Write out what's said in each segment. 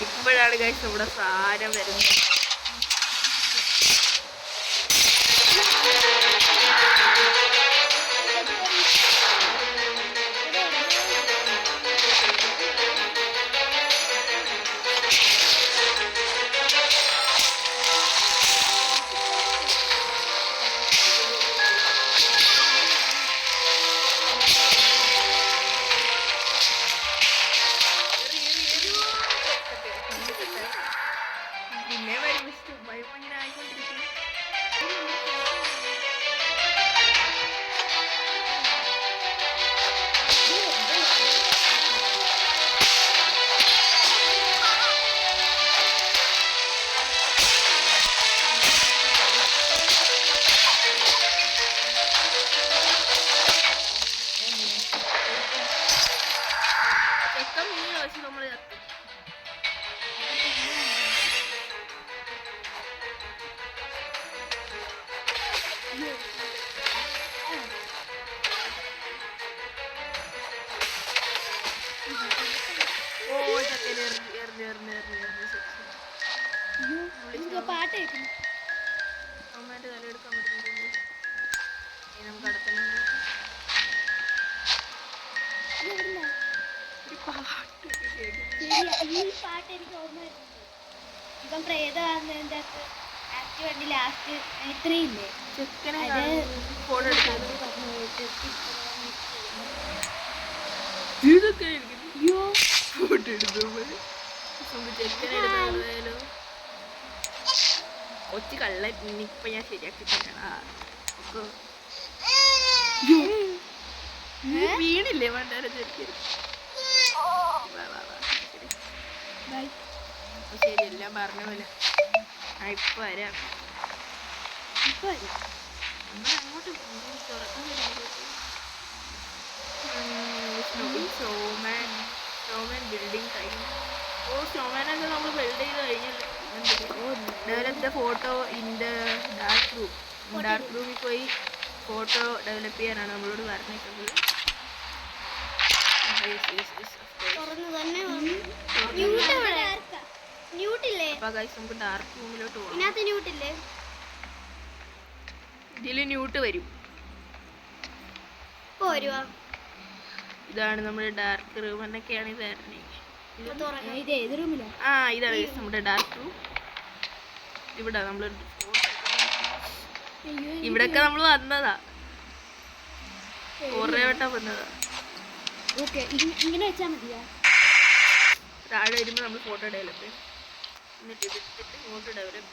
ഇപ്പോഴാണ് ഗൈസ് നമ്മുടെ സാധനം വരുന്നത്. പിന്നെ വരും ഭയം ഇങ്ങനെ ആയിക്കൊണ്ടിരിക്കും. ചെക്കൻ മീൻ വെച്ച് നമ്മൾ ചത്തു. പാട്ട് കേൾക്കുന്നു. അമ്മേന്റെ തലയെടുക്കാൻ പറ്റുന്നു. നമുക്ക് അടുത്തന്നെ ഒരു പാട്ട് പാട്ട് എനിക്ക് ഓർമ്മ വരുന്നുണ്ട്. ഇപ്പം പ്രേതമാകുന്നതിൻ്റെ അകത്ത് ആക്ട് വണ്ടി ലാസ്റ്റ് 3 ഇല്ലേ, ചെക്കനെ ഫോട്ടോ എടുക്കാൻ ഫോട്ടോ എടുക്കുമ്പോ ചെക്കനെ എടുത്താലോ കൊച്ചു കള്ളൻ. ഇനിയിപ്പൊ ഞാൻ ശരിയാക്കി തരണ വീണില്ലേ പണ്ടാരം ചെറുക്കര്. ശരി എല്ലാം പറഞ്ഞ പോലെ ഇപ്പൊ വരാം. നമ്മൾ അങ്ങോട്ട് തുറക്കാൻ ഷോമാൻ ബിൽഡിംഗ് കഴിഞ്ഞു. ഷോമാനൊക്കെ നമ്മൾ ബിൽഡ് ചെയ്ത് കഴിഞ്ഞല്ലോ. Develop photo in the dark room. Dark റൂമിൽ പോയി ഫോട്ടോ ഡെവലപ്പ് ചെയ്യാനാണ് നമ്മളോട് പറഞ്ഞേക്കുന്നത്. നമുക്ക് ഡാർക്ക് റൂമിലോട്ട് പോകാം. ഇതില് ന്യൂട്ട് വരും. ഇതാണ് നമ്മുടെ ഡാർക്ക് റൂം. എന്നൊക്കെയാണ് ഇത് തരണേ. ഇതാണ് നമ്മുടെ ഡാർക്ക് റൂം. ഇവിടെ നമ്മൾ ഇവിടൊക്കെ നമ്മൾ വന്നതാ, കുറേ വട്ടം വന്നതാ. ഇങ്ങനെ വെച്ചാൽ മതിയാ. താഴെ വരുമ്പോൾ നമ്മൾ ഫോട്ടോ ഡെവലപ്പ് ചെയ്യും. എന്നിട്ട് ഇതിട്ടിട്ട് ഫോട്ടോ ഡെവലപ്പ്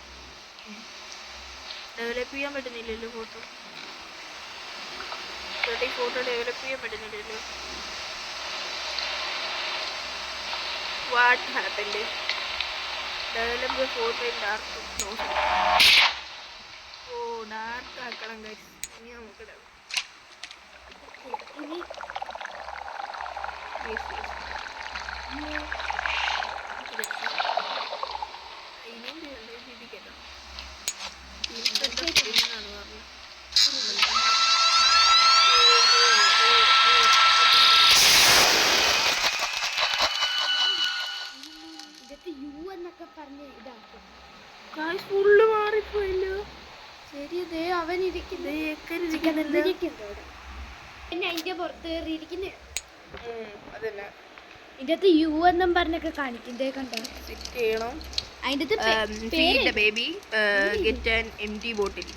ചെയ്യാൻ പറ്റുന്നില്ലല്ലോ. ഫോട്ടോ ഡെവലപ്പ് ചെയ്യാൻ പറ്റുന്നില്ലല്ലോ. What happened? Develop the photo in dark room. Dark ആക്കണം ഗൈസ്. ഇനി നമുക്ക് ഫുള്ള് മാറിപ്പോയല്ലോ. ശരി, അവൻ ഇരിക്കുന്നത് പിന്നെ അതിന്റെ പുറത്ത് കയറിയിരിക്കുന്നു. ഇതിന്റെ അകത്ത് യു എന്നും പറഞ്ഞൊക്കെ കാണിക്കുന്നതേ കണ്ടോ. അതിന്റെ ബേബി ഗെറ്റ് ആൻ എംറ്റി ബോട്ടിൽ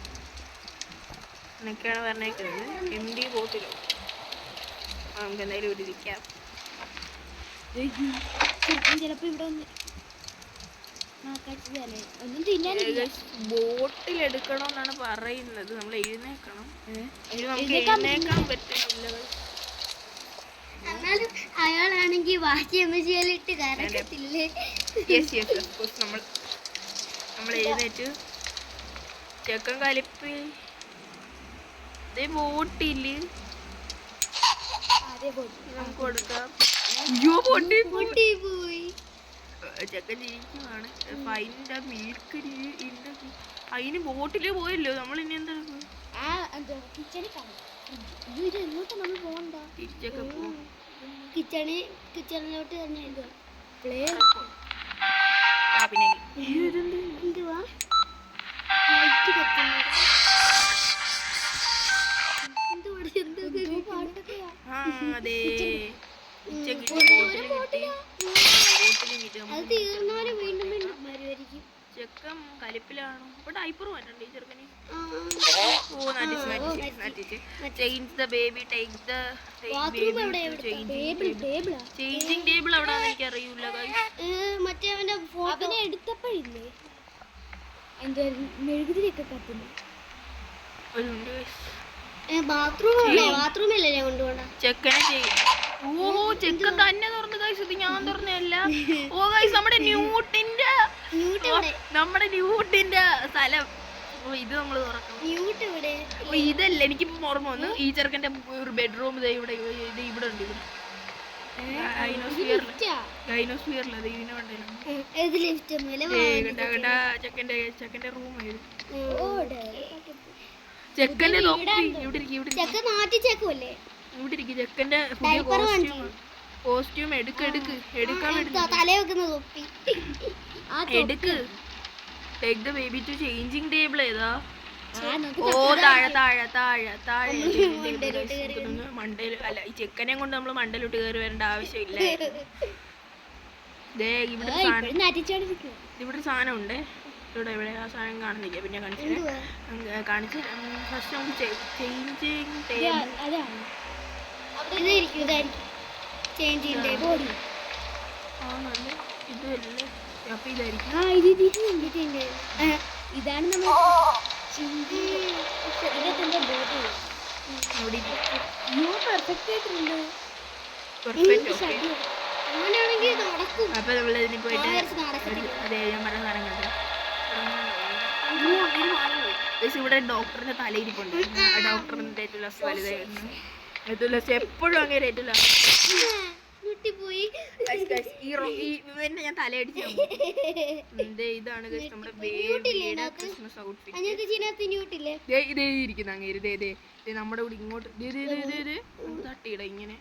എന്നൊക്കെയാണ് പറഞ്ഞേക്കുന്നത്. എംറ്റി ബോട്ടിലോ നമുക്ക് എന്തായാലും ഇവിടെ ഇരിക്കാം. ചിലപ്പോ ഇവിടെ ഒന്നും തിന്നാനില്ല. ബോട്ടിൽ എടുക്കണമെന്നാണ് പറയുന്നത്. നമ്മൾ എഴുന്നേക്കണം. നമുക്ക് എഴുന്നേക്കാൻ പറ്റുന്നില്ല. എന്നാലും അയാളാണെങ്കിൽ വാശിയമ്മച്ചിട്ട് കരക്കത്തില്ലേ. നമ്മൾ എഴുന്നേറ്റ് ചെക്കൻ കലിപ്പ് ബോട്ടില് നമുക്ക് കൊടുക്കാം. അയ്യോ പൊട്ടി പോയി. ചെക്കൻ ജീവിക്കുവാണ്. ഫൈനിന്റെ മിൽക്ക് അതിന് ബോട്ടില് പോയല്ലോ. നമ്മൾ ഇനി എന്താ തിരിച്ചൊക്കെ പോകും. തിരിച്ചൊക്കെ പോകും. കിച്ചണിലോട്ട് തന്നെ പ്ലേ പിന്നെ എന്തുവാ ലൈറ്റ് കത്തുന്നത് ആ അതെ ഉച്ചക്ക് ബോട്ടിൽ കിട്ടി അത് തീർന്നവരെ വീണ്ടും വീണ്ടും വരുമായിരിക്കും. ചെക്കൻ കലിപ്പിലാണോ ഇപ്പൊ ഡൈപ്പർ മാറ്റണ്ടേ ചെറുക്കന് oh change the baby take the changing table എവിടാന്ന് എനിക്ക് അറിയൂല മറ്റേ അവന്റെ ഫോട്ടോ എടുത്തപ്പോഴില്ലേ എന്താ മെഴുകുതിരിയൊക്കെ കത്തുന്നു. ബാത്റൂമല്ലേ ഞാൻ കൊണ്ടുപോകണ്ട ചെക്കനെ ഓ ചെക്കൻ തന്നെ തുറന്നു ഗൈസ് ഇത് ഞാൻ തുറന്നല്ല ഓ ഗൈസ് നമ്മുടെ ന്യൂട്ടിന്റെ സ്ഥലം ഇത് നമ്മള് തുറക്കണം ഇതല്ല എനിക്ക് ഓർമ്മ വന്നു ഈ ചെറുക്കന്റെ ഒരു ബെഡ്റൂം ഇവിടെ ഇവിടെ ഉണ്ട് ഗൈനോസ്ഫിയറിൽ അത് ഇതിനെ വേണ്ടല്ലോ ചെക്കന്റെ റൂം ചെക്കന്റെ ചെക്കന്റെ പുതിയ കോസ്റ്റ്യൂം എടുക്കാൻ എടുക്ക് take the baby to changing table ഏതാ ഓ താഴെ മണ്ടയിൽ അല്ല ഈ ചെക്കനെ കൊണ്ട് നമ്മൾ മണ്ടയിലോട്ട് കയറി വരേണ്ട ആവശ്യമില്ല. ഇവിടെ സാധനം ഉണ്ട് ഇവിടെ ഇവിടെ ആ സാധനം കാണുന്നില്ല പിന്നെ കാണിച്ചു ഫസ്റ്റ് നമുക്ക് ചേഞ്ചിങ് ടേബിൾ ആണല്ലേ ഇതല്ലേ അപ്പൊ ഇതായിരിക്കും ഇതാണ് നമ്മൾ അങ്ങനെയാണെങ്കിൽ നടക്കും. അപ്പൊ നമ്മളിതിന് പോയിട്ട് അതെ ഞാൻ പറഞ്ഞ സാധനം കണ്ടു ഇവിടെ ഡോക്ടറിന്റെ തലയിരിപ്പുണ്ട്. ഡോക്ടറിന്റെ ഏറ്റവും ലാസ്റ്റ് വലുതായിരുന്നു ഏറ്റവും ലാസ്റ്റ് എപ്പോഴും അങ്ങനെ ഏറ്റവും ലാസ്റ്റ് ഇവന്റെ ഞാൻ തലയടിച്ചു ഇതാണ് നമ്മുടെ ബേബിയുടെ ക്രിസ്മസ് ഔട്ട്ഫിറ്റ് ഇതേ ഇരിക്കുന്ന അങ്ങേര് ദേ നമ്മുടെ കൂടെ ഇങ്ങോട്ട് തട്ടിയിട ഇങ്ങനെ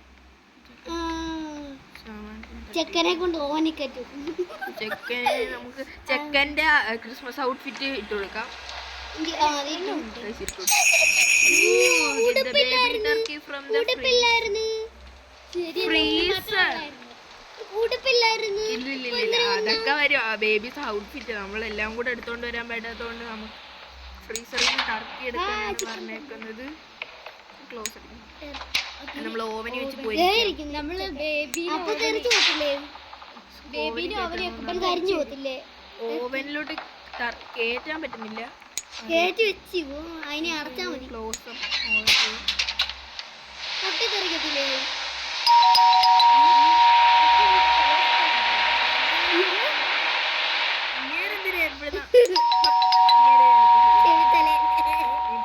ചെക്കനെ കൊണ്ട് ഓനിക്കറ്റും ചെക്കനെ നമുക്ക് ചെക്കന്റെ ക്രിസ്മസ് ഔട്ട്ഫിറ്റ് ഇട്ട് കൊടുക്കാം. അതൊക്കെ വരും ആ ബേബീസ് ഔട്ട്ഫിറ്റ് നമ്മളെല്ലാം കൂടെ എടുത്തോണ്ട് വരാൻ പറ്റാത്തതുകൊണ്ട് നമുക്ക് ഫ്രീസറിൽ നിന്ന് ടർക്കി എടുക്കാനാണ് പറഞ്ഞേക്കുന്നത്. ക്ലോസ് നമ്മൾ ഓവനിൽ വെച്ച് പോയി ഓവനിലോട്ട് കേറ്റാൻ പറ്റുന്നില്ല. ക്ലോസ്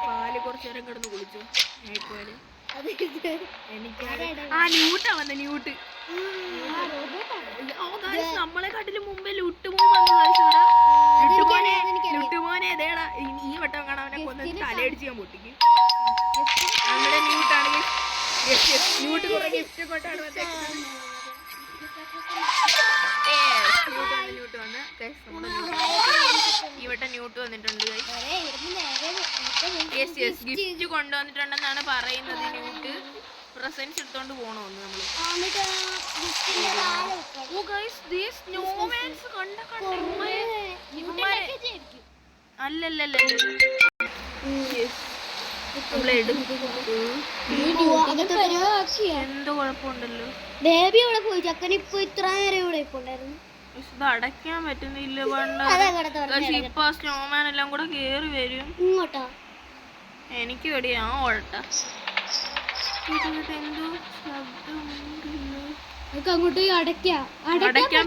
പാല് കുറച്ചു നേരം കിടന്ന് കുളിച്ചു ന്യൂട്ടാ വന്ന ന്യൂട്ട് നമ്മളെ കാട്ടിലും മുമ്പേ ലുട്ടുമോനെ ഏതേടാ ഈ വട്ടം കാണാൻ അവനെ കൊന്നു തലയടിച്ച് ഞാൻ പൊട്ടിക്കും. നമ്മുടെ ന്യൂട്ടാണ് ന്യൂട്ട് കുറെ ഗിഫ്റ്റ് കൊണ്ടാണ് ന്യൂട്ട് വന്ന് ഈ വട്ടം ന്യൂട്ട് വന്നിട്ടുണ്ട്. ഗിഫ്റ്റ് കൊണ്ടുവന്നിട്ടുണ്ടെന്നാണ് പറയുന്നത്. ന്യൂട്ട് പ്രസൻസ് എടുത്തോണ്ട് പോണോന്ന് നമ്മള് അല്ലല്ലല്ല എന്തോ കുഴപ്പമുണ്ടല്ലോ. ബേബി ഇവിടെ പോയി ചെക്കൻ ഇപ്പൊ ഇത്ര നേരം ഇവിടെ ഇപ്പൊ ഉണ്ടായിരുന്നു. ഇത് അടയ്ക്കാൻ പറ്റുന്നില്ല. ഇപ്പൊ സ്നോമാൻ എല്ലാം കൂടെ കേറി വരും ഇങ്ങോട്ടാ. എനിക്ക് പേടിയാ ഓടട്ട എന്തോ ശബ്ദം അങ്ങോട്ട് അടയ്ക്കാൻ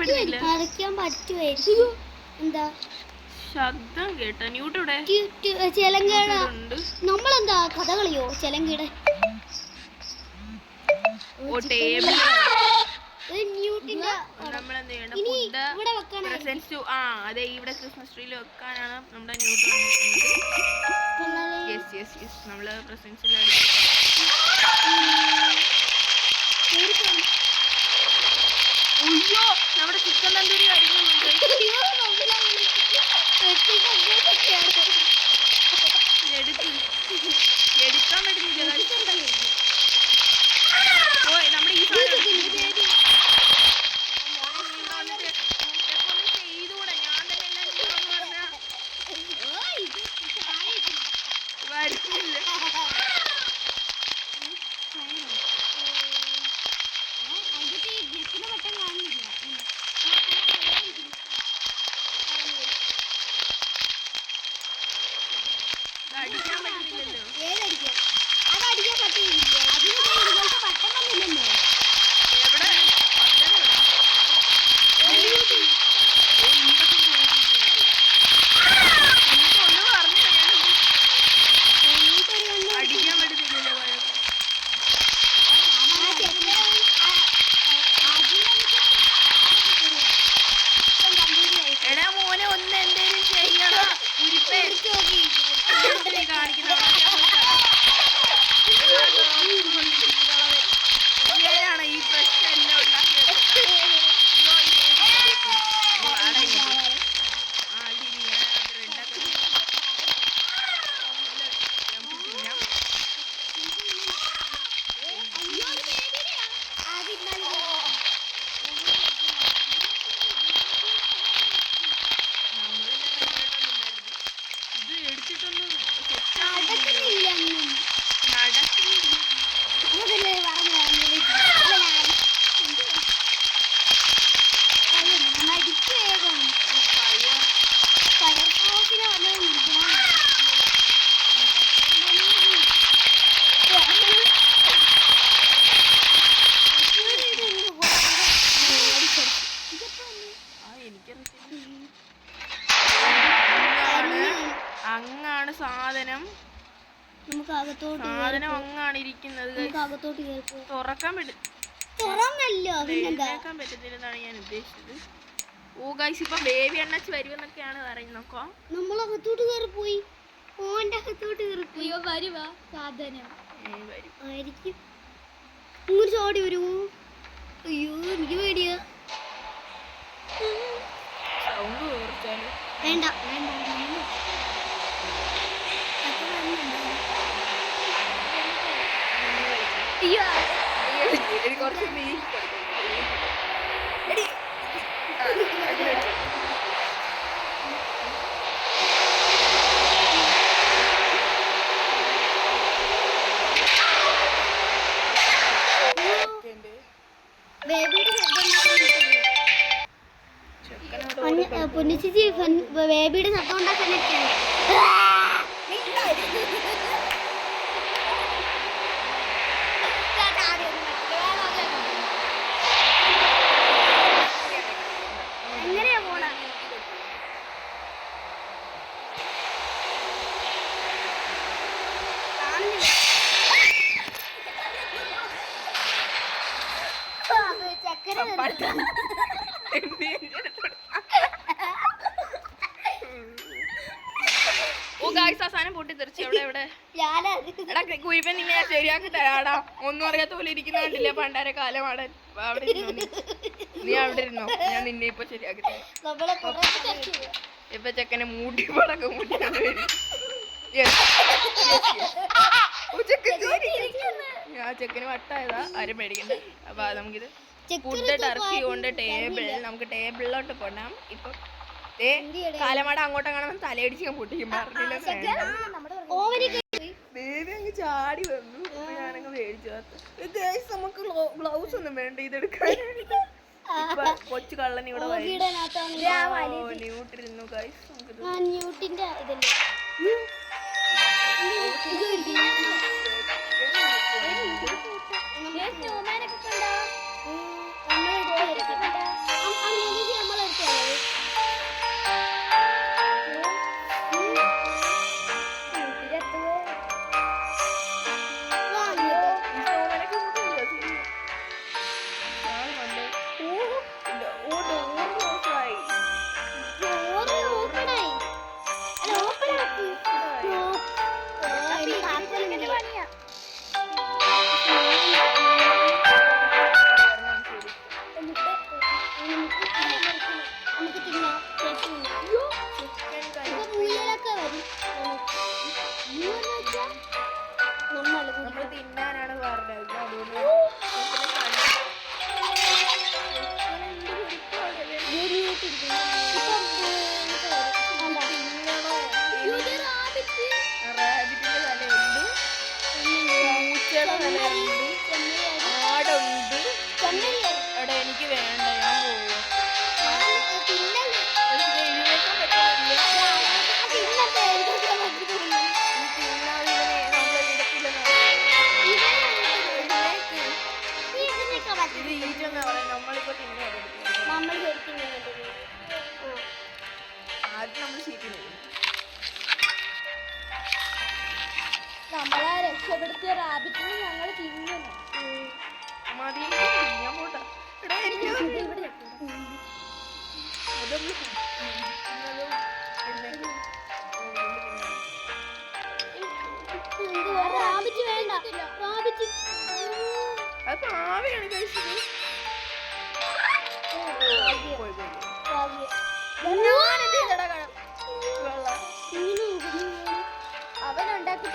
പറ്റുമായിരിക്കും. എന്താ ശബ്ദം കേട്ട ന്യൂട്ടിവിടെ ചെലങ്കട നമ്മളെന്താ കഥ കളിയോ ചെലങ്കയുടെ അതെ ഇവിടെ ക്രിസ്മസ് ട്രീയിൽ വെക്കാനാണ് നമ്മുടെ ന്യൂട്ട് നമ്മള് പ്രസൻസിൽ അയ്യോ നമ്മുടെ ചിക്കൻ തന്തൂരി അടിക്കുന്നുണ്ട്. എടുക്കാൻ പറ്റുന്നില്ല. ഓ നമ്മുടെ ഈ സാധനം ചെയ്തുകൂടെ? ഞാൻ തന്നെ എല്ലാം ചെയ്യാന്ന് പറഞ്ഞ വരുന്നില്ല. അടിക്കാൻ പറ്റുന്നില്ലല്ലോ. അതടിക്കാൻ പറ്റില്ല. അതിന് ഇതുപോലത്തെ പട്ടം വന്നില്ലല്ലോ. എവിടെ ഒന്ന് പറഞ്ഞു അടിക്കാൻ പറ്റുന്നില്ലല്ലോ. എടാ മോനെ ഒന്ന് എന്തേലും ചെയ്യണം. ഉരിപ്പേ കാണിക്കുന്ന ഈ പ്രശ്നം എല്ലാം ഉണ്ടാക്കിയത്. അങ്ങാണ് സാധനം. സാധനം അങ്ങാണ് ഇരിക്കുന്നത്. തുറക്കാൻ പറ്റത്തില്ലെന്നാണ് ഞാൻ ഉദ്ദേശിച്ചത്. ഓ ഗൈസ് ഇപ്പൊ ബേബി അണ്ണച്ച് വരുമെന്നൊക്കെയാണ് പറയുന്നോക്കോ. നമ്മളകത്തോട്ട് കയറി പോയി. ഓന്റെ അകത്തോട്ട് കയറി പോയി. വരുവാ സാധനം ആയിരിക്കും. ഇങ്ങോട്ട് ചോടി വരുമോ? അയ്യോ എനിക്ക് പേടിയാ. വേണ്ട കുറച്ച് പൊന്നിച്ചി ബേബിയുടെ ശബ്ദം ഉണ്ടാക്കാനൊക്കെയാണ്. എങ്ങനെയാ പോണ? ചക്കര സാധനം പൊട്ടി തെറിച്ചു. എവിടെ എവിടെ എടാ കുയിപ്പൻ നിന്നെ ശരിയാക്കി തരാടാ. ഒന്നും അറിയാത്ത പോലെ ഇരിക്കുന്ന കണ്ടില്ലേ പണ്ടാരെ കാലമാണ്. അവിടെ ഇരുന്നോ നീ അവിടെ ഇരുന്നോ. ഞാൻ നിന്നെ ഇപ്പൊ ശരിയാക്കി തരാം. ഇപ്പൊ ചെക്കനെ മൂട്ടി പടക്കം മൂട്ടിയാണ് വരും. ആ ചെക്കന് വട്ടായതാ. ആരും പേടിക്കണ്ട. അപ്പൊ നമുക്കിത് ഫുഡ് ടർക്കി കൊണ്ട് നമുക്ക് ടേബിളിലോട്ട് പോണം. ഇപ്പൊ കാലമാട അങ്ങോട്ടും കാണാൻ തലയടിച്ച് ഞാൻ പൊട്ടിക്കും. പറഞ്ഞില്ല ബേബി അങ്ങ് ചാടി വന്നു. ഞാനങ്ങ് മേടിച്ചു. നമുക്ക് ഗ്ലൗസ് ഒന്നും വേണ്ട ഇതെടുക്കാൻ. കൊച്ചു കള്ളൻ ഇവിടെ ന്യൂട്ടിരുന്നു ഗൈസ്. ന്യൂട്ടിന്റെ ഇതല്ലേ ഇത് ഈറ്റെന്നാ പറയാം. നമ്മളിപ്പോ തിന്നെ നമ്മൾ ശരിക്കും ആദ്യം നമ്മൾ ഷീറ്റിന് നമ്മളെ രക്ഷപ്പെടുത്തിയ റാബിറ്റിനെ ഞങ്ങൾ തിന്നണം. മതി ഞാൻ പോട്ടെ. എടാ എനിക്ക് റാബിറ്റ് വേണ്ട. റാബിറ്റ് അത് പാവയാണ് കഴിച്ചത്. അവൻ ഉണ്ടാക്കി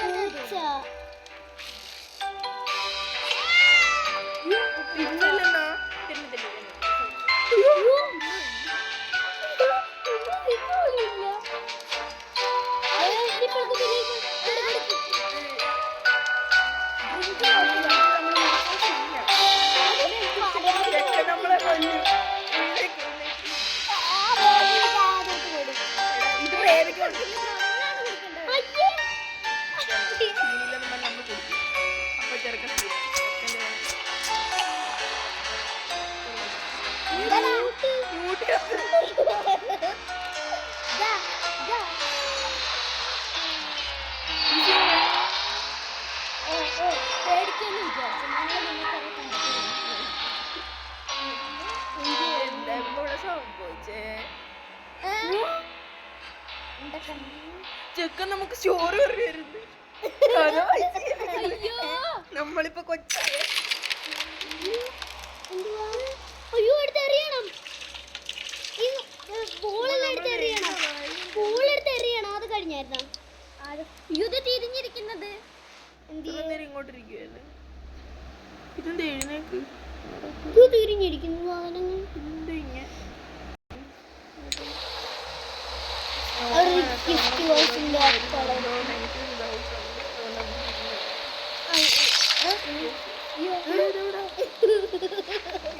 നമ്മളെ കൊല്ലും. ഇത് പേരൊക്കെ അപ്പൊ ചെറുക്കൻ ചെക്കൻ നമുക്ക് ചോറ് കറി വരുന്നത്. നമ്മളിപ്പോ കൊച്ചായ അയ്യോ എടുത്തെറിയണം. ബോളെടുത്തെറിയണം. അത് കഴിഞ്ഞായിരുന്നോ? ഇത് തിരിഞ്ഞിരിക്കുന്നത് ഇങ്ങോട്ടിരിക്കുവല്ലേ. ഇതെന്താ എഴുന്നേക്ക്? ഇത് തിരിഞ്ഞിരിക്കുന്നു സാധനങ്ങൾ. എന്താ ഇങ്ങനെ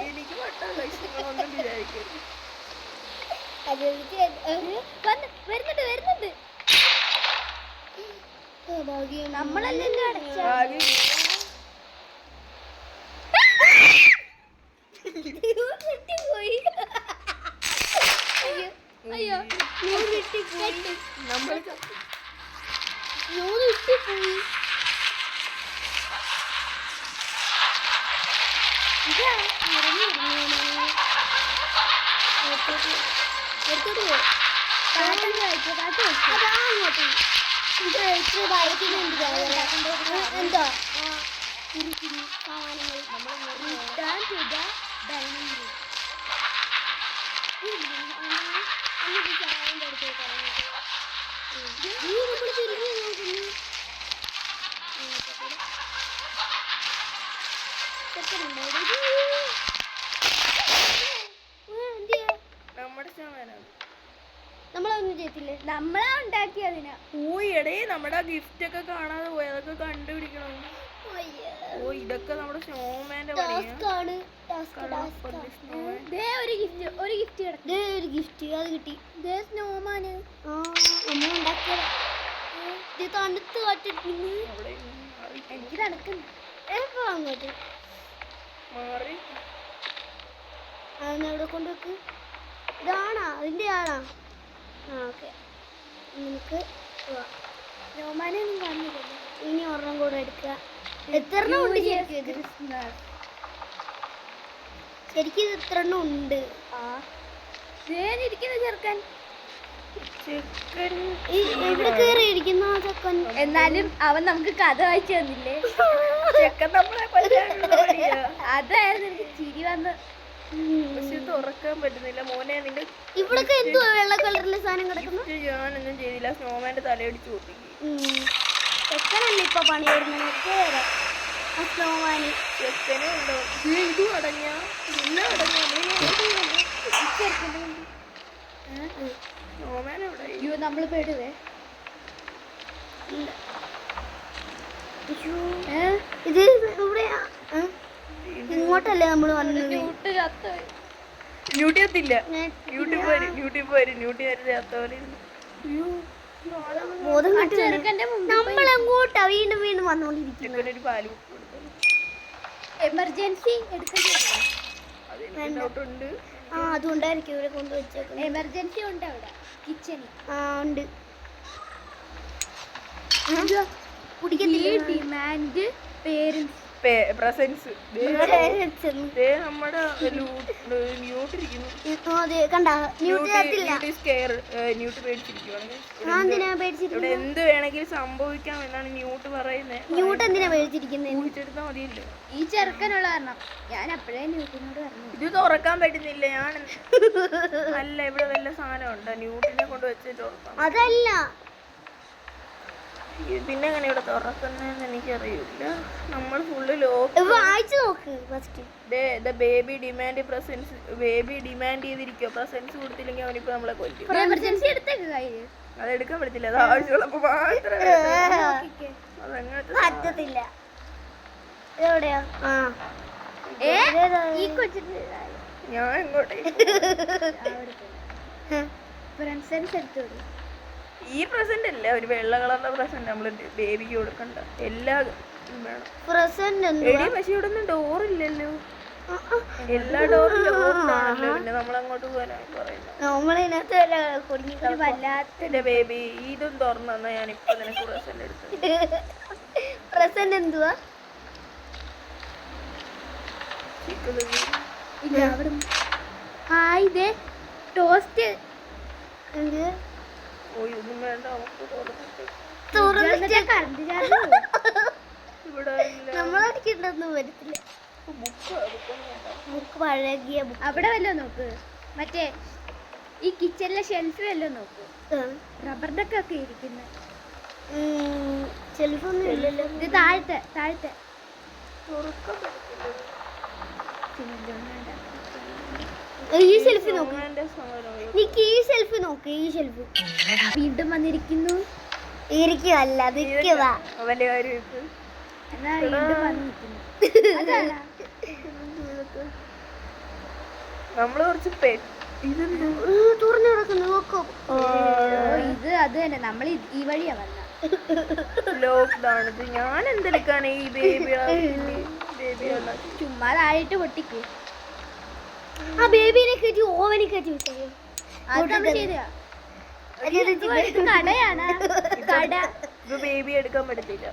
എനിക്ക് വട്ടാളൊന്നും വിചാരിക്കരുത്. വരുന്നുണ്ട്. നമ്മളല്ലേ അയ്യോ നമ്മൾ എന്താ നമ്മളൊന്നും ചെയ്തില്ലേ? നമ്മളാ ഉണ്ടാക്കിയതിനാ. പോയിടേ നമ്മുടെ ഗിഫ്റ്റ് ഒക്കെ കാണാതെ പോയി. അതൊക്കെ കണ്ടുപിടിക്കണം. ഓ ഇതൊക്കെ നമ്മുടെ സ്നോമാന്റെ ഒരു ഗിഫ്റ്റ് അത് കിട്ടി. സ്നോമാന് നമ്മളുണ്ടാക്കിയതാ. ഇത് തണുത്ത് കാട്ടിരിക്കുന്നു. എനിക്ക് തണുക്കുന്നു. അങ്ങോട്ട് അവിടെ കൊണ്ടുവെക്ക്. ഇതാണോ അതിന്റെ ആണോ? ഓക്കെ നമുക്ക് സ്നോമാനൊന്നും കാണുന്നില്ലല്ലോ. ഇനി ഒരെണ്ണം കൂടെ എടുക്കുക. എത്ര എണ്ണം ഉണ്ട് ശരിക്കും? ഇത് എത്ര എണ്ണം ഉണ്ട്? ചെറുക്കൻ ഇവിടെ കയറി ഇരിക്കുന്ന ചെക്കൻ. എന്നാലും അവൻ നമുക്ക് കഥ വായിച്ചു തന്നില്ലേ? ചെക്കൻ നമ്മളെ അതായിരുന്നു എനിക്ക് ചിരി വന്ന്. പക്ഷെ തുറക്കാൻ പറ്റുന്നില്ല മോനെ. നിന്റെ ഇവിടൊക്കെ എന്തുവാ വെള്ള കളറിലെ സാധനം കിടക്കുന്നു? ഞാനൊന്നും ചെയ്തില്ല. സ്നോമാന്റെ തലയടിച്ച് പൊട്ടിക്കും. ചെക്കനല്ലേ ഇപ്പൊ പണി വരുന്നത്? സ്നോമാന് ചെക്കനെ ഉണ്ടോ? ഇതും അടങ്ങിയ എല്ലാം അടങ്ങിയ സ്നോമാൻ എവിടെ? അയ്യോ നമ്മൾ പെടുവേ. ഇത് ഇവിടെയാ. ഇങ്ങോട്ടല്ലേ നമ്മൾ വന്നത്? ന്യൂട്ടി എത്തില്ല. ന്യൂട്ടി അത്തോലെ ബോധം നമ്മളെങ്ങോട്ടാ വീണ്ടും വന്നോണ്ടിരിക്കുന്നത്? ഒരു പാല് എമർജൻസി എടുക്കണ്ടേ? ഡൗട്ടുണ്ട്. ആ അതുകൊണ്ടായിരിക്കും ഇവിടെ കൊണ്ടുവച്ചേക്കുന്നത്. എമർജൻസി ഉണ്ട് അവിടെ കിച്ചണിൽ. ആ ഉണ്ട്. കുടിക്കത്തില്ല. ഡിമാൻഡ് പേരൻസ് പ്രസൻസ് നമ്മുടെ ന്യൂട്ടിരിക്കുന്നു. ഇവിടെ എന്ത് വേണമെങ്കിലും സംഭവിക്കാം എന്നാണ് ന്യൂട്ട് പറയുന്നത്. ന്യൂട്ട് എന്തിനാ പേടിച്ചിരിക്കുന്നത്? ഊഹിച്ചെടുത്താൽ മതിയല്ലോ. ഈ ചെറുക്കനുള്ള കാരണം ഞാൻ അപ്പോഴേ ന്യൂട്ടിനോട് പറഞ്ഞു ഇത് തുറക്കാൻ പറ്റുന്നില്ല. ഞാൻ അല്ല ഇവിടെ വല്ല സാധനം ഉണ്ടോ ന്യൂട്ടിനെ കൊണ്ട് വെച്ചിട്ട് തുറക്കാം? അതല്ല പിന്നെ എങ്ങനെ ഇവിടെ തുറക്കുന്നതെന്ന് എനിക്കറിയില്ല. നമ്മൾ ഫുള്ള് ലോക്ക് വായിച്ചു നോക്ക് first. Baby demand presence. Baby demand ചെയ്തിരിക്കോ. പ്രസൻസ് കൊടുത്തില്ലെങ്കിൽ അവനിപ്പോ നമ്മളെ കൊല്ലും. എമർജൻസി എടുത്തേക്ക് കയ്യില്. അതെടുക്കാൻ പറ്റത്തില്ല. അത് ആവശ്യമുള്ളപ്പോ മാത്രമേ അതങ്ങനത്തെ പറ്റത്തില്ല. എവിടെയാ? ഈ കൊച്ചിട്ട് ഞാൻ ഇങ്ങോട്ടേ പ്രസൻസ് എടുത്തോളൂ. ഈ പ്രസന്റ് അല്ല, ഒരു വെള്ള കളറിലെ പ്രസന്റ് നമ്മള് ബേബിക്ക് കൊടുക്കണ്ട. എല്ലാ വേണം. പക്ഷെ ഇവിടെ ഒന്നും ഡോറില്ലല്ലോ. എല്ലാ ഡോറും ലോക്ക്ഡാണല്ലോ. പിന്നെ നമ്മളങ്ങോട്ട് പോകാനായി പറയുന്നത്. ബേബി ഇതും തുറന്നു. ഞാൻ ഇപ്പൊ നിനക്ക് പ്രസന്റ് എടുത്തത്. പ്രസന്റ് എന്തുവാ? ഇത് ടോസ്റ്റ്. എന്ത്? ഇതൊന്നും വേണ്ട. നമുക്ക് നമ്മളടിക്കൊന്നും വരത്തില്ല. ബുക്ക് പഴകിയ ബുക്ക്. അവിടെ വല്ലോ നോക്ക്. മറ്റേ ഈ കിച്ചണിലെ ഷെൽഫ് വല്ലോ നോക്ക്. റബ്ബറിന്റെ ഒക്കെ ഇരിക്കുന്നു. ഷെൽഫൊന്നും ഇല്ലല്ലോ. ഇത് താഴത്തെ താഴത്തെ ഈ ഷെൽഫ് നോക്ക്. നിക്ക് ഈ ഷെൽഫ് നോക്ക്. ഈ ഷെൽഫ് വീണ്ടും വന്നിരിക്കുന്നു. ഇരിക്കുവല്ല നിൽക്കുവാ. എന്നാ വീണ്ടും വന്നിരിക്കുന്നു. നമ്മള് കുറച്ച് തുറന്നു കിടക്കുന്നു. നോക്കോ ഇത് അത് തന്നെ. നമ്മൾ ഈ വഴിയാ വന്ന. ലോക്ക്ഡൗൺ. ഞാൻ എന്തെടുക്കാണ് ഈ ബേബി ചുമ്മാ താഴെയിട്ട് പൊട്ടിക്ക്. ആ ബേബിനെ കയറ്റി ഓവനിൽ കയറ്റി വിട്ടേ. കടയാണ് കട. ബേബി എടുക്കാൻ പറ്റത്തില്ല.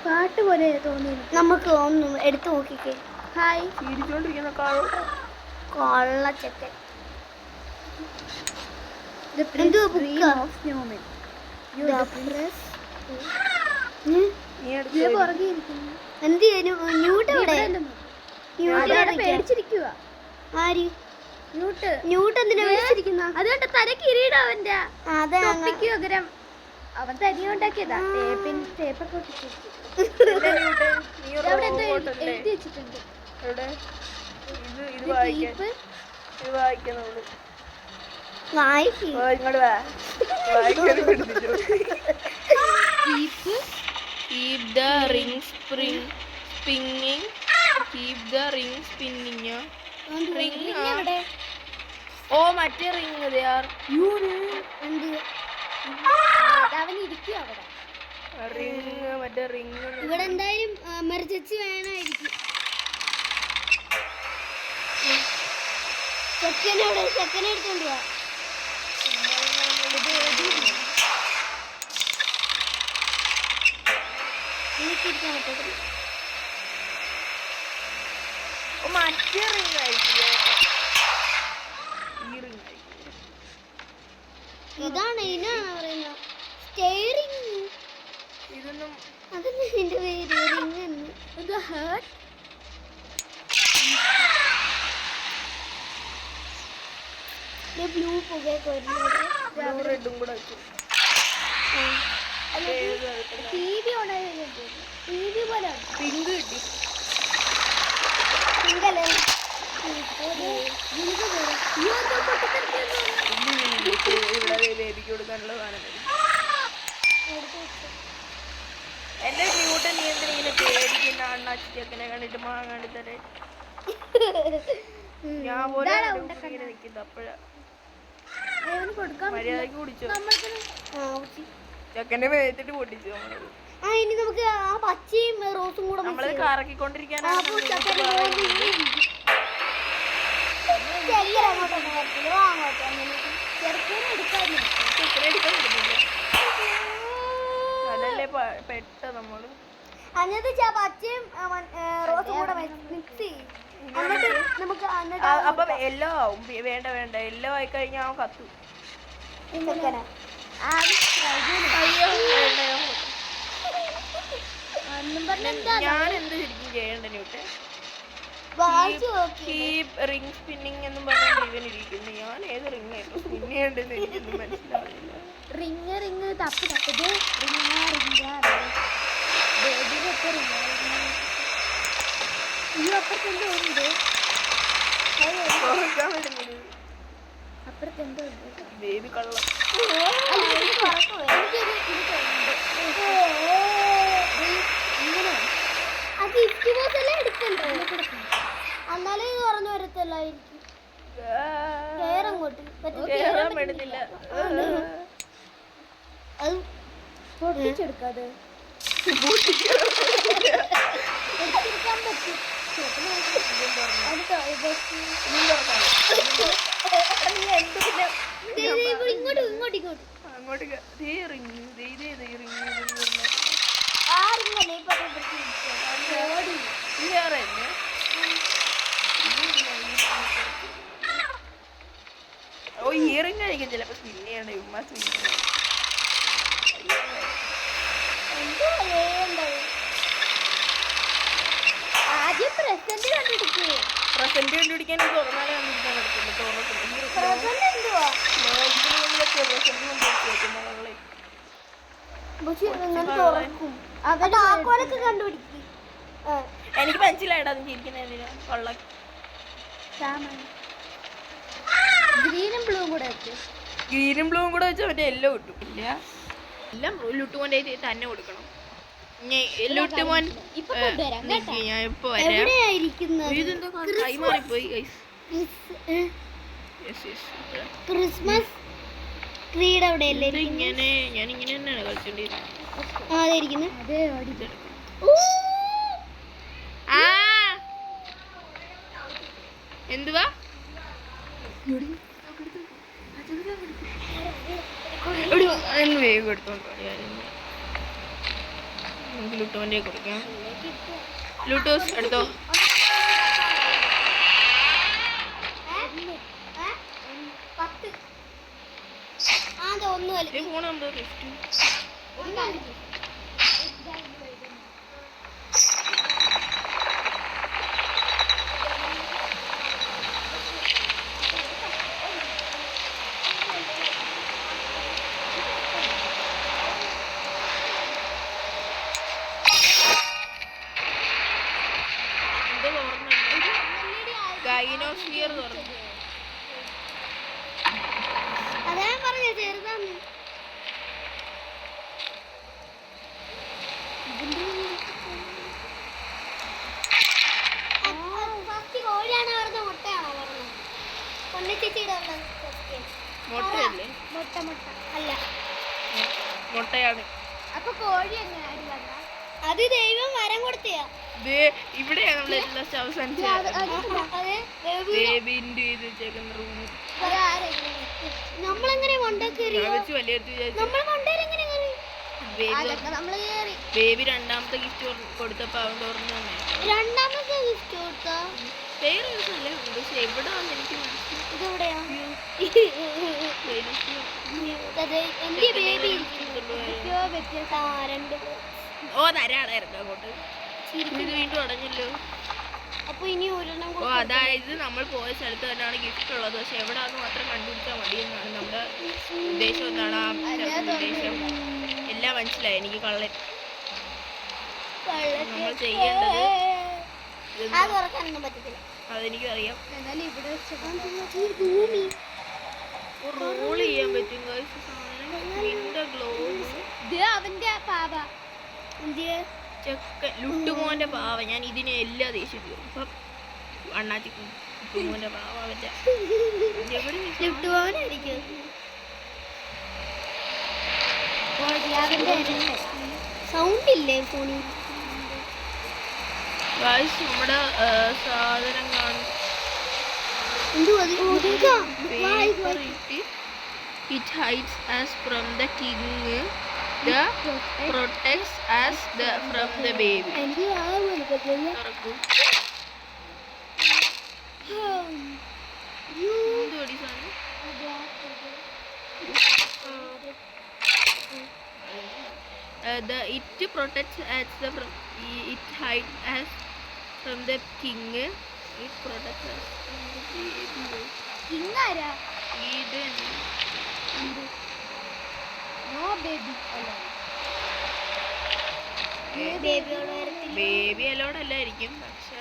പാട്ട് പോലെ തോന്നി നമുക്ക്. ഒന്നും എടുത്തു നോക്കിക്കേ. ഹായ് ചിരിച്ചോണ്ടിരിക്കുന്ന കൊള്ളച്ചക്കൻ. എന്ത് ന്യൂട്ട് പേടിച്ചിരിക്കുക. ആര്? ന്യൂട്ട് എന്തിനാ പേടിച്ചിരിക്കുന്ന? അതുകൊണ്ട് തല കിരീടം അവന്റെ. പകരം അവൻ തനിയെ ഉണ്ടാക്കിയതാ. ടേപ്പൊക്കെ എഴുതി വെച്ചിട്ടുണ്ട്. Keep the ring spinning. Keep the ring spinning. Ring. ഓ മറ്റേ റിങ്. റിങ് മറ്റേ റിങ്. ഇവിടെ എന്തായാലും എമർജൻസി വേണമായിരിക്കും. ചെക്കനോട് ചെക്കനെ എടുത്തോണ്ട് പോവാ. മറ്റേ റിങ് ആയിരിക്കും. ഇതാണ് ഇതിനാണ് പറയുന്നത് സ്റ്റെയറിംഗ്. ഇതൊന്നും അതന്നെ ഇതിന്റെ പേര് റിങ് എന്ന്. ഇത് ഹേർട്ട്. ബ്ലൂ പുകയൊക്കെ വരുന്നത്. റെഡും കൂടെ TV ഓണായി. TV പോലെ പിങ്ക് കിട്ടി. പിങ്കല്ലേ ഇവിടെ ബേബിക്ക് കൊടുക്കാനുള്ള സാധനം. എന്റെ ന്യൂട്ടൻ നിയന്ത്രണം ഇങ്ങനെ പേടിക്കുന്ന അണ്ണാച്ചിക്കനെ കണ്ടിട്ട് മാങ്ങാണ്ടി തരേ. ഞാൻ പോലെ നിൽക്കുന്നത്. അപ്പോഴാ മര്യാദക്ക് കുടിച്ചോ. ചെക്കന്റെ മേത്തിട്ട് പൊട്ടിച്ചു നമ്മളത്. ആ ഇനി നമുക്ക് ആ പച്ചയും റോസും കൂടെ നമ്മള് കറക്കിക്കൊണ്ടിരിക്കാനാണ് അതല്ലേ പെട്ട നമ്മള് അങ്ങനത്തെ പച്ചയും റോസും കൂടെ മിക്സ് ചെയ്യും. നമുക്ക് അപ്പൊ എല്ലോ ആവും. വേണ്ട വേണ്ട, എല്ലോ ആയി കഴിഞ്ഞാൽ അവൻ കത്തു. ഞാൻ എന്ത് ശരിക്കും ചെയ്യണ്ട ന്യൂട്ടെ? റിംഗ് സ്പിന്നിങ് എന്നും പറഞ്ഞാൽ ഇവനിരിക്കുന്നു. ഞാൻ ഏത് റിംഗ് ആയിരുന്നു സ്പിൻ ചെയ്യേണ്ടതെന്ന് എനിക്കൊന്നും മനസ്സിലാവില്ല. റിംഗ് തപ്പ് തപ്പത് അപ്പുറത്തെന്തോ ബേബി കള്ളം. എന്നാലേ ഇത് തുറന്നു വരത്തില്ലായിരിക്കും. കേറാൻ പറ്റുന്നില്ല. അത് പൊട്ടിച്ചെടുക്കാതെ ഓ ഇയറിംഗ് ആയിരിക്കും ചിലപ്പോ സ്പിൻ ചെയ്യണ്ട. ഉമ്മ സ്പിൻ ആദ്യം പ്രസന്റ് കണ്ടുപിടിക്കേ. പ്രസന്റ് കണ്ടുപിടിക്കാൻ തുറന്നാലേ കണ്ടുപിടിക്കാൻ പറ്റുള്ളൂ. എനിക്ക് മനസ്സിലായിട്ടാ ചിരിക്കുന്ന കൊള്ള. ഗ്രീനും ബ്ലൂവും കൂടെ ഗ്രീനും ബ്ലൂവും കൂടെ വെച്ചാൽ മറ്റേ എല്ലോ കിട്ടും. ഇല്ല എല്ലാം ലുട്ടുമോൻ്റെ തന്നെ കൊടുക്കണം. ലുട്ടുമോൻ ഞാൻ ഇപ്പൊ വരാം. ഇതെന്താ കൈമാറിപ്പോയി. ക്രിസ്മസ് ട്രീയുടെ അവിടെ ഇങ്ങനെ ഞാൻ ഇങ്ങനെ തന്നെയാണ് കളിച്ചോണ്ടിരുന്നത്. എന്തുവാ വേഗം എടുത്തോണ്ട് ലുട്ടോന്റെ കൊടുക്കാം. ബ്ലൂടൂത്ത് എടുത്തോ. ഫോണെന്തോ ഗിഫ്റ്റ്. ഗൈനോസ്ഫിയർ തുറന്നു. അതാ പറഞ്ഞ ചെറുതാന്ന്. കോഴിയാണോ പറഞ്ഞ മുട്ടയാണോ പറഞ്ഞത്? പൊന്നിച്ചേച്ചിയുടെ മുട്ടയല്ലേ? മുട്ട അല്ല, മുട്ടയാണ്. അപ്പൊ കോഴി എങ്ങനെയാ? അത് ദൈവം വരം കൊടുത്തയാ. ഇവിടെയാണ് നമ്മൾ അവസാനിച്ചത്. നമ്മളെങ്ങനെ ബേബി രണ്ടാമത്തെ ഗിഫ്റ്റ് കൊടുത്തപ്പോ അവൻ തുറന്നു തന്നെ. രണ്ടാമത്തെ ഗിഫ്റ്റ് കൊടുത്ത വേറെ ഒരു സ്ഥലം ഉണ്ട്. പക്ഷെ എവിടെ വന്ന് എനിക്ക് ഇതെവിടെയാ? ഓ തരാടായിരുന്നു അങ്ങോട്ട്. ഇത് വീണ്ടും അടഞ്ഞല്ലോ. അപ്പൊ ഇനി ഒരെണ്ണം. ഓ അതായത് നമ്മൾ പോയ സ്ഥലത്ത് തന്നെയാണ് ഗിഫ്റ്റ് ഉള്ളത്. പക്ഷെ എവിടാന്ന് മാത്രം കണ്ടുപിടിച്ചാൽ മതി എന്നാണ് നമ്മുടെ ഉദ്ദേശം. എന്താണ് ആ ഉദ്ദേശം? എല്ലാം മനസ്സിലായി എനിക്ക്. കള്ളൻ നമ്മൾ ചെയ്യേണ്ടത് അതെനിക്ക് അറിയാം. റോൾ ചെയ്യാൻ പറ്റും. അവന്റെ പാവ ചെക്ക ലുട്ടുമോന്റെ പാവ. ഞാൻ ഇതിനെ എല്ലാ ദേഷ്യം ഇപ്പം അണ്ണാച്ചി ലുട്ടുമോന്റെ പാവ. അവന്റെ സൗണ്ട് ഇല്ലേ ഫോണിൽ? ഗായ്സ് നമ്മുടെ സാധനം കാണും. It hides us from the king. The protects us from the baby. തുറക്കൂ. എന്തുവാടി സാധനം? It protects us from. It hides us from the king. It protects us from the baby. King ആരാ? ഇത് നോ ബേബി ബേബി അലോഡ് അല്ലായിരിക്കും, പക്ഷെ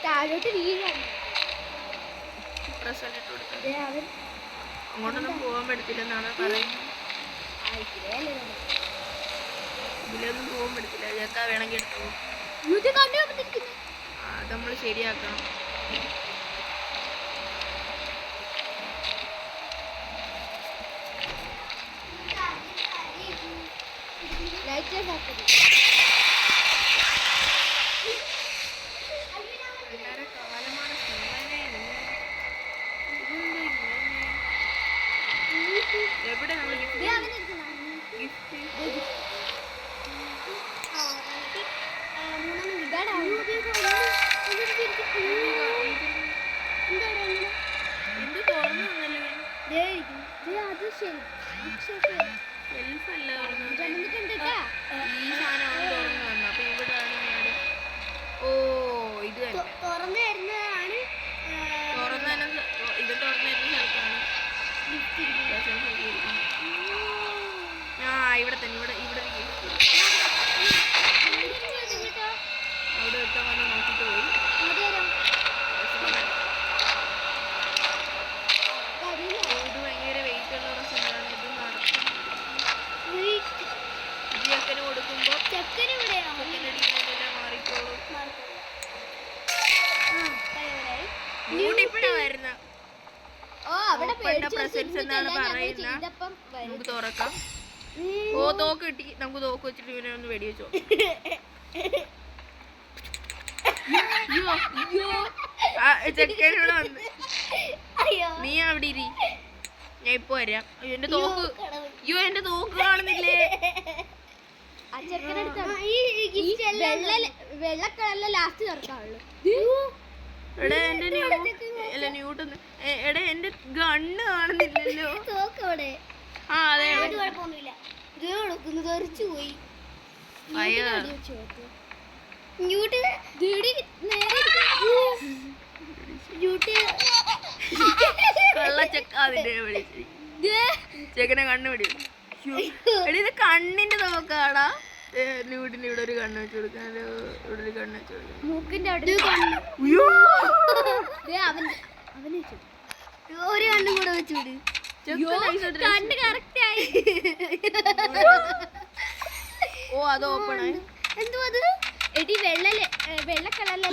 താഴോട്ട് വീഴാണ്. Present ഇട്ട് കൊടുക്കാം. അങ്ങോട്ടൊന്നും പോകാൻ പറ്റത്തില്ലെന്നാണ് പറയുന്നത്. ഇതിലൊന്നും പോകാൻ പറ്റത്തില്ല. ചേക്കാ വേണമെങ്കിൽ എടുത്തു. അത് നമ്മൾ ശരിയാക്കണം. വളരെ കാലമാണ് എവിടെ നമ്മൾ ഗിഫ്റ്റ് എന്ത് തുറന്നു സെൽഫല്ല ഈ സാധനമാണ് തുറന്നു വന്നത്. അപ്പൊ ഇവിടെയാണ് ഞാൻ. ഓ ഇത് തന്നെ തുറന്നു തന്നെ ഇത് തുറന്നു തരുന്ന സ്ഥലത്താണ്. ആ ഇവിടെ തന്നെ ഇവിടെ ഇവിടെ അവിടെ ഒറ്റ വന്ന് നോക്കിട്ട് പോയി. ഇത് ഭയങ്കര വെയിറ്റ് ഉള്ള പ്രശ്നമാണ്. ഇത് നടക്കും. ചെക്കന് കൊടുക്കുമ്പോ ചെക്കനടിയിലെല്ലാം മാറിക്കോളും. ഇപ്പോഴാ വരുന്ന പ്രസൻസ് എന്നാണ് പറയുന്നത്. നമുക്ക് തുറക്കാം. ഓ തോക്ക് കിട്ടി. നമുക്ക് തോക്ക് വെച്ചിട്ട് ഇവനെ ഒന്ന് വെടിവെച്ചോ. ചെക്കനോട് വന്ന് നീ അവിടെ ഇരി, ഞാൻ ഇപ്പൊ വരാം. എന്റെ തോക്ക് എന്റെ തോക്ക് കാണുന്നില്ലേ? വെള്ളക്കളറിലെ ലാസ്റ്റ് ചേർക്കാവുള്ളൂ. എടാ എന്റെ ന്യൂട്ടൊന്ന് എടാ എന്റെ ഗണ്ണ് കാണുന്നില്ലല്ലോ. തോക്കവിടെ ആ അതെ കുഴപ്പമൊന്നുമില്ല. തെറിച്ചു പോയി. കള്ളച്ചക്കാതിന്റെ ചെക്കനെ കണ്ണ് പിടി. എടി ഇത് കണ്ണിന്റെ നോക്കാടാ. ന്യൂട്ടിന് ഇവിടെ ഒരു കണ്ണ് വെച്ച് കൊടുക്കാൻ, ഇവിടെ ഒരു കണ്ണ് വെച്ച് കൊടുക്കാൻ. മൂക്കിന്റെ അവിടെ ഒരു കണ്ണും കൂടെ വെച്ചുവിട്. കണ്ണ് കറക്റ്റ് ആയി. ഓ അത് ഓപ്പൺ ആയി. എന്തോ അത് എടി വെള്ള കളറിലെ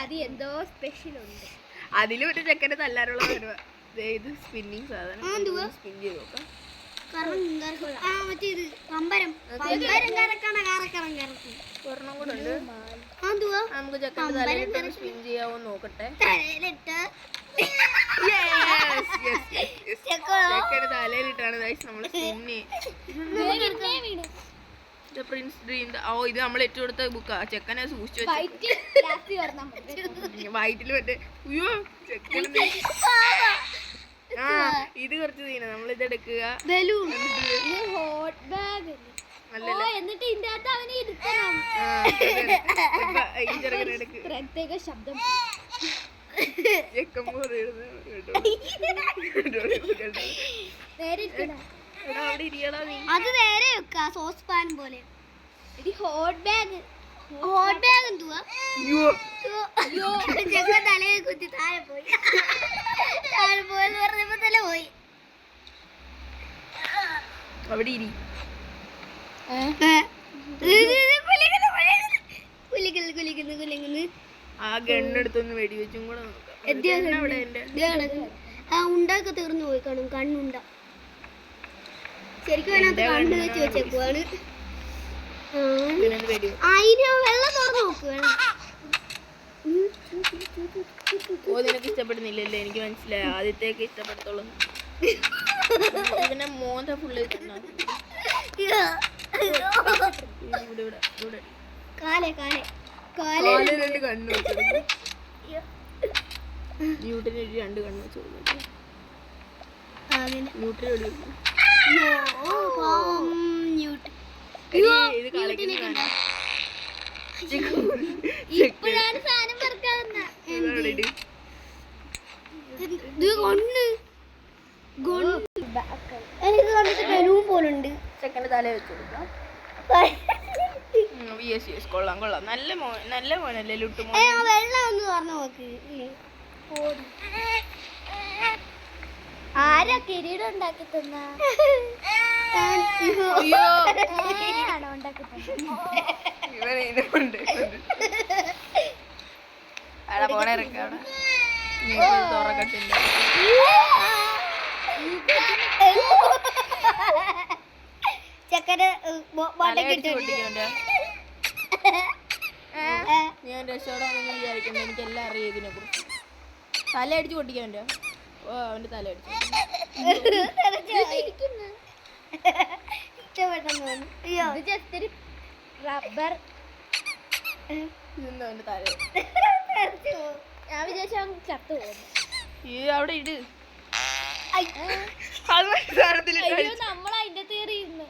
അത് എന്തോ സ്പെഷ്യൽ ഉണ്ട്. അതിലും ഒരു ചെക്കൻ്റെ തല്ലാനുള്ള വരുവാ. ഇത് സ്പിന്നിങ് സാധനം. സ്പിൻ ചെയ്ത് നോക്കാം. ഒരെണ്ണം കൂടെ ഉണ്ട്. നമുക്ക് ചെക്കൻ്റെ തലയിലിട്ട് സ്പിൻ ചെയ്യാവോ നോക്കട്ടെ. ചെക്കൻ്റെ തലയിലിട്ടാണ് നമ്മൾ സ്പിന്ന്. Prince dream. ഓ ഇത് നമ്മൾ ഇട്ട് കൊടുത്ത ബുക്കാ. ചെക്കനെ സൂക്ഷിച്ചു വെച്ചു. വൈറ്റിൽ മറ്റേ അയ്യോ ചെക്കൻ. ആ ഇത് കുറച്ച് തീന. നമ്മൾ ഇത് എടുക്കുക. പ്രത്യേക ശബ്ദം. അത് നേരെ വെക്കാ. സോസ് പാൻ പോലെ. Hot bag. ഹോട്ട് ബാഗ് എന്തുവാ? തലയെ കുത്തി താഴെ പോയി. താഴെ പോയെന്ന് പറഞ്ഞപ്പോ തല പോയി. അവിടെ ഇരി. കുലിക്കുന്നു. ആ ഗണ്ണെടുത്തൊന്ന് വെടിവെച്ചും കൂടെ നോക്കാം. അവിടെ എന്റെ ആ ഉണ്ടൊക്കെ തീർന്നു പോയി കാണും. കണ്ണുണ്ട ശരിക്കും അതിനകത്ത് കണ്ണ് വെച്ച് വെച്ചേക്കുവാണ്. അതിന് വെള്ളം തുറന്നു നോക്കുക. ഓ നിനക്ക് ഇഷ്ടപ്പെടുന്നില്ലല്ലേ? എനിക്ക് മനസ്സിലായി. ആദ്യത്തേക്ക് ഇഷ്ടപ്പെടുത്തോളൂ. ഇവനെ മോന്ത ഫുള്ള് രണ്ട് കണ്ണ് വെച്ചു. ന്യൂട്ടന് 2 കണ്ണ് വെച്ചു. ന്യൂട്ടൻ ഇത് കളിക്കുന്ന ഇപ്പോഴാണ് സാധനം പറക്കാവുന്ന. എനിക്ക് കണ്ടിട്ട് ബലൂൺ പോലുണ്ട്. ചെക്കൻ്റെ തല വെച്ച് കൊടുക്കാം. കൊള്ളാം കൊള്ളാം. നല്ല മോനല്ലേ ലുട്ടുമോൻ. വെള്ളം ഒന്ന് തുറന്നു നോക്ക്. ആരാ കിരീടം ഉണ്ടാക്കി തന്ന? ചക്കര ഞാൻ രക്ഷോടാണെന്ന് വിചാരിക്കണ്ട. എനിക്കെല്ലാം അറിയാം ഇതിനെ കുറിച്ച്. തല അടിച്ച് പൊട്ടിക്കാൻ പറ്റോ? ഓ അവന്റെ തല അടിച്ചു. റബ്ബർ അവന്റെ തല ഞാൻ വിചാരിച്ചു ചത്തു പോകുന്നു. ഈ അവിടെ ഇട്. നമ്മൾ അതിന്റെ തീറി ഇരുന്നു.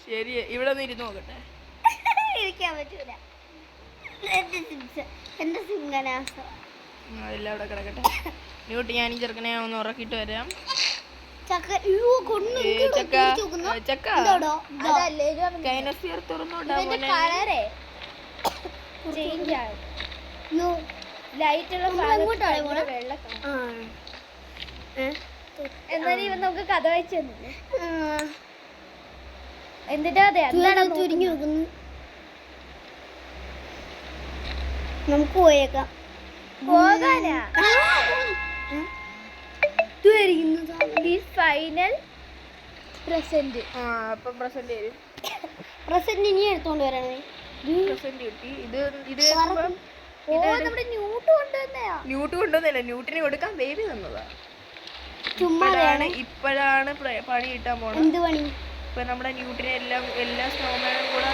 ശരി ഇവിടെ ഒന്ന് ഇരുന്ന് നോക്കട്ടെ. ഇരിക്കാൻ പറ്റൂല. എന്റെ സിംഗനാസം അതെല്ലാം അവിടെ കിടക്കട്ടെ. ന്യൂട്ട് ഞാൻ ഈ ചെറുക്കനെ ഒന്ന് ഉറക്കിയിട്ട് വരാം. കൈനോസ്ഫിയർ തുറന്നോണ്ടാ എന്നാലും ഇവൻ നമുക്ക് കഥ വായിച്ചു തന്നില്ലേ? എന്തിനാ അതെ ചുരുങ്ങി നോക്കുന്നു. നമുക്ക് പോയേക്കാം. പോകാനാ ഫൈനൽ പ്രസന്റ്. പ്രസന്റ് ഇനി എടുത്തോണ്ട് വരണേ. ന്യൂട്ട് കൊണ്ടുവന്നില്ല. ന്യൂട്ടിന് കൊടുക്കാൻ ബേബി തന്നതാ. ചുമ്മാതാണ്. ഇപ്പോഴാണ് പണി കിട്ടാൻ പോണത്. എന്ത് പണി? ഇപ്പൊ നമ്മുടെ ന്യൂട്ടിനെ എല്ലാ സ്നോമാനും കൂടെ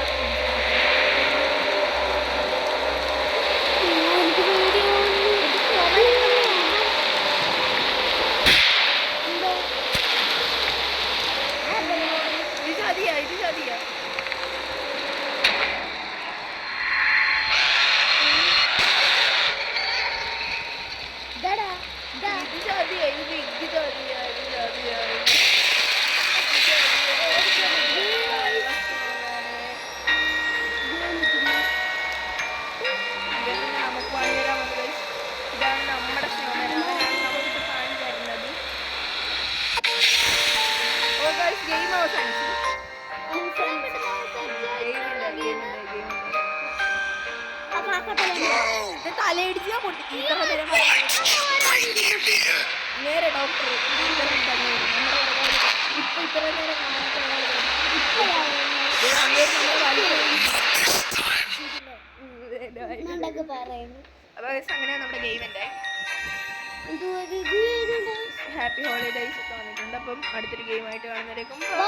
തലയിടിച്ചാ പൊട്ടി. നേരെ ഡോക്ടർ ഇപ്പൊ ഇത്ര നേരം അങ്ങനെ നമ്മുടെ ഗെയിമിന്റെ ഹാപ്പി ഹോളിഡേയ്സ് ഒക്കെ വന്നിട്ടുണ്ട്. അപ്പം അടുത്തൊരു ഗെയിമായിട്ട് കാണുന്നവരേക്കും